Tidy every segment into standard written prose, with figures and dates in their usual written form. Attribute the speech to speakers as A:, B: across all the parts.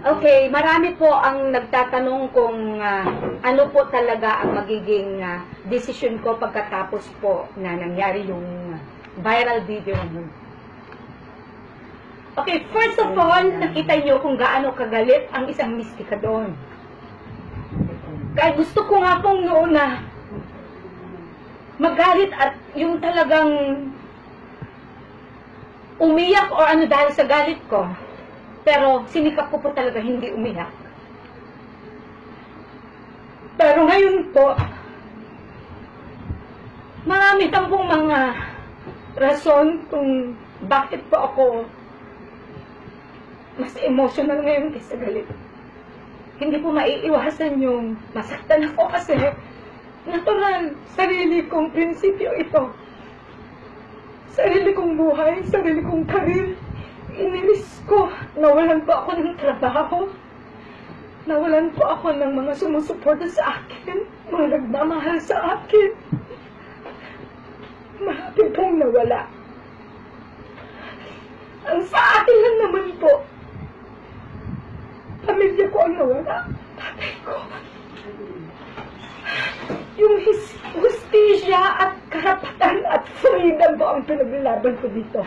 A: Okay, marami po ang nagtatanong kung ano po talaga ang magiging desisyon ko pagkatapos po na nangyari yung viral video na yun. Okay, first of all, nakita nyo kung gaano kagalit ang isang mistika doon. Kaya gusto ko nga pong noon na magalit at yung talagang umiyak o ano dahil sa galit ko. Pero sinikap ko po talaga hindi umiyak. Pero ngayon po, marami kang pong mga rason kung bakit po ako mas emotional ngayon kaysa galit. Hindi po maiiwasan yung masaktan ako kasi natural, sarili kong prinsipyo ito. Sarili kong buhay, sarili kong karir. Inilis ko, nawalan po ako ng trabaho. Nawalan po ako ng mga sumusuporta sa akin, mga nagmamahal sa akin. Marami pong nawala. Ang sa akin lang naman po, pamilya ko ang nawala. Tatay ko. Yung hustisya at karapatan at freedom po ang pinaglalaban ko dito.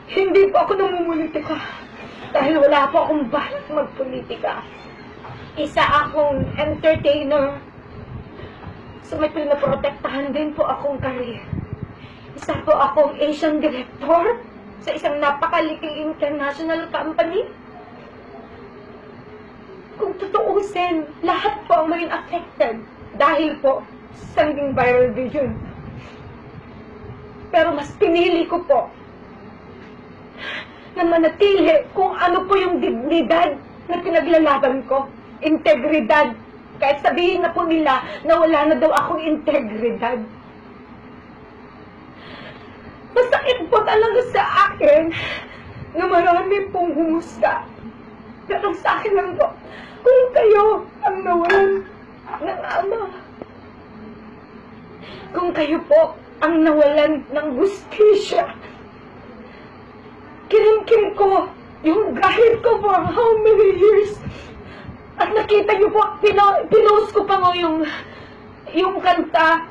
A: Hindi po ako namumulitika dahil wala po akong balak magpolitika. Isa akong entertainer. So may pinaprotektahan din po akong career. Isa po akong Asian director sa isang napakaliking international company. Kung tutuusin, lahat po ang maging affected dahil po sa naging viral video. Pero mas pinili ko po na manatili kung ano po yung dignidad na pinaglalaban ko. Integridad. Kahit sabihin na po nila na wala na daw akong integridad. Masakit po talaga sa akin na marami pong humusga. Pero sa akin lang po, kung kayo ang nawalan ng ama, kung kayo po ang nawalan ng hustisya, kinimkim ko yung gahit ko for how many years. At nakita niyo po, pinost ko pa mo yung kanta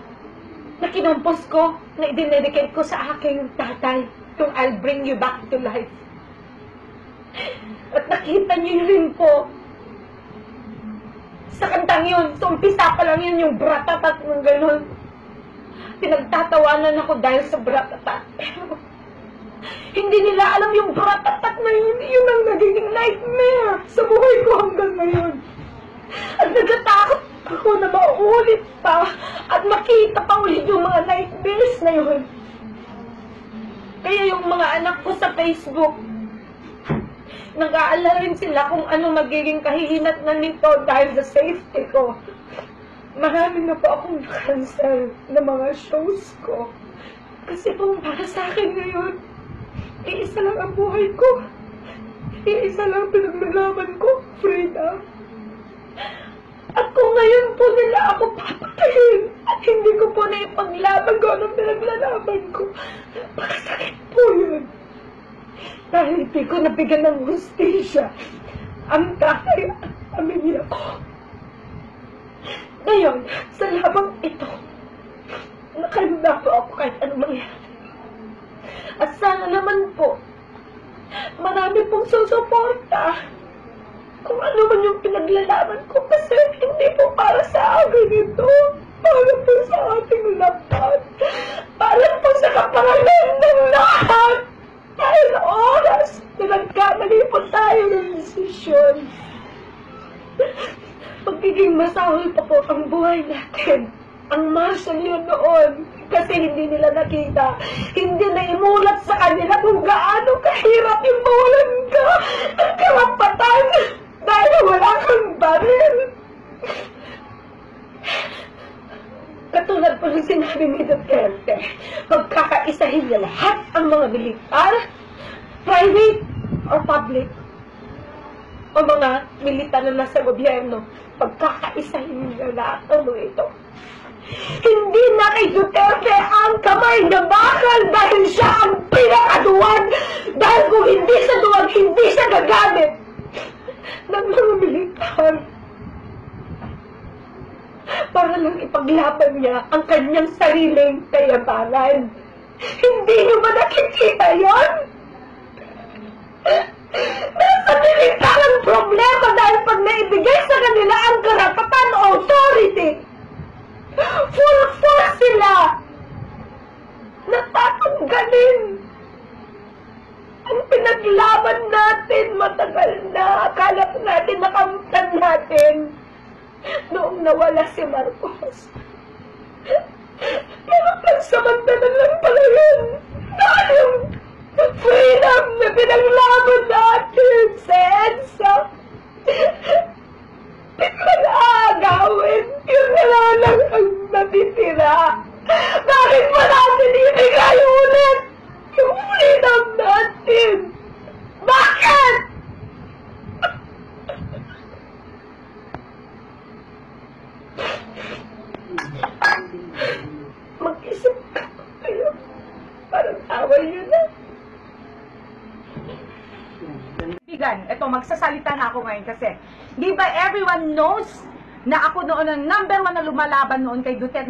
A: na kinompos ko, na idinedicate ko sa aking tatay, yung I'll Bring You Back to Life. At nakita niyo rin po, sa kantang yun, so umpisa pa lang yun yung bratatat ng gano'n. Pinagtatawanan ako dahil sa bratatat. Pero hindi nila alam yung bratatat na yun. Yun ang nagiging nightmare sa buhay ko hanggang ngayon. At nagkatakot ako na maulit pa at makita pa ulit yung mga nightmares na yun. Kaya yung mga anak ko sa Facebook, nag-aalala rin sila kung ano magiging kahihinat na nito dahil sa safety ko. Marami na po akong cancel na mga shows ko. Kasi kung para sa akin ngayon, iisa lang ang buhay ko. Iisa lang pinaglalaban ko, freedom. At kung ngayon po nila ako papatayin at hindi ko po na ipaglaban ko anong pinaglalaban ko, napakasakit po yun. Dahil hindi ko nabigyan ng hustisya ang tatay at pamilya ko. Ngayon, sa labang ito, nakalunda po ako kahit anong mangyari. At sana naman po, marami pong susuporta kung ano man yung pinaglalaban ko kasi hindi po para sa akin ito. Para po sa ating lahat. Para po sa kapangalan ng lahat. Dahil oras na nagkamali po tayo ng desisyon. Magiging masahol pa po ang buhay natin. Ang martial yun noon. Kasi hindi nila nakita. Hindi na imulat sa kanila kung gaano kahirap yung mawalan ka ng karapatan dahil wala kang baril. Katulad po ng sinabi ni Duterte, pagkakaisahin niya lahat ang mga militar, private or public, o mga militar na nasa gobyerno, pagkakaisahin niya lahat ng mga ito. Hindi na kay Duterte ang kamay na bakal dahil siya ang pinakaduwag hindi sa duwag, hindi siya gagamit ng mga militar para lang ipaglaban niya ang kanyang sariling kayabangan. Hindi niyo ba nakikita yon? Nasa militar ang problema dahil pag naibigay sa kanila ang karapatan o authority, full force sila natatanggalin ang pinaglaban natin matagal na. Akala ko natin nakamtan natin noong nawala si Marcos. Pero pansamantala lang pala yun. Dahil yung freedom na pinaglaban natin sa EDSA, pinag-aagawin. Yun na lang ang natitira. Bakit pa natin ibigay ulit yung freedom natin? Bakit? Mag-isip ka kayo. Parang away yun na.
B: Bigan, eto magsasalita na ako ngayon kasi di ba everyone knows na ako noon ang #1 na lumalaban noon kay Duterte.